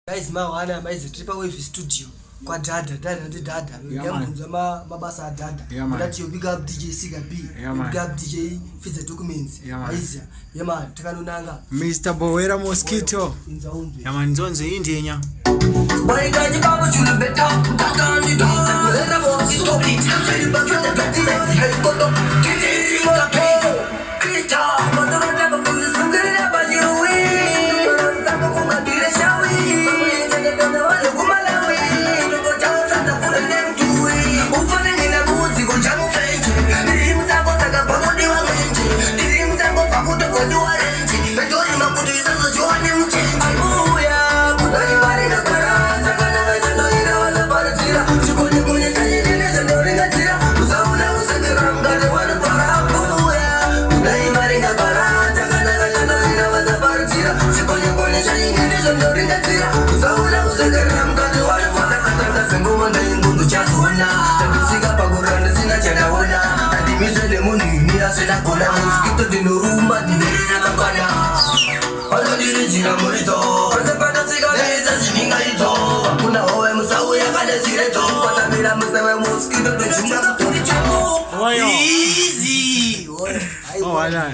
Guys mawana maize tripa wave studio kwa dada ndi dada ngiyamunza mabasa dada that you big up DJ Siga B big up DJ Fiza Documents aiza yama takanunanga Mr. Bowera Mosquito yama nzonze indinya Baikaji babu chulu beta takani dada Bowera Mosquito takani bakata documents hey koto DJ Siga B Krista madara babu sungere bajiwi Zako kuma dire shawi Sila kola mosquito di noruma di nera kapana. Ano diri jira morito, persepana sigaleza sininga ito. Kuna oe musau ya kale sireto, pata mira musawe mosquito di chunga kuturi chamu. Easy. Oh, wala.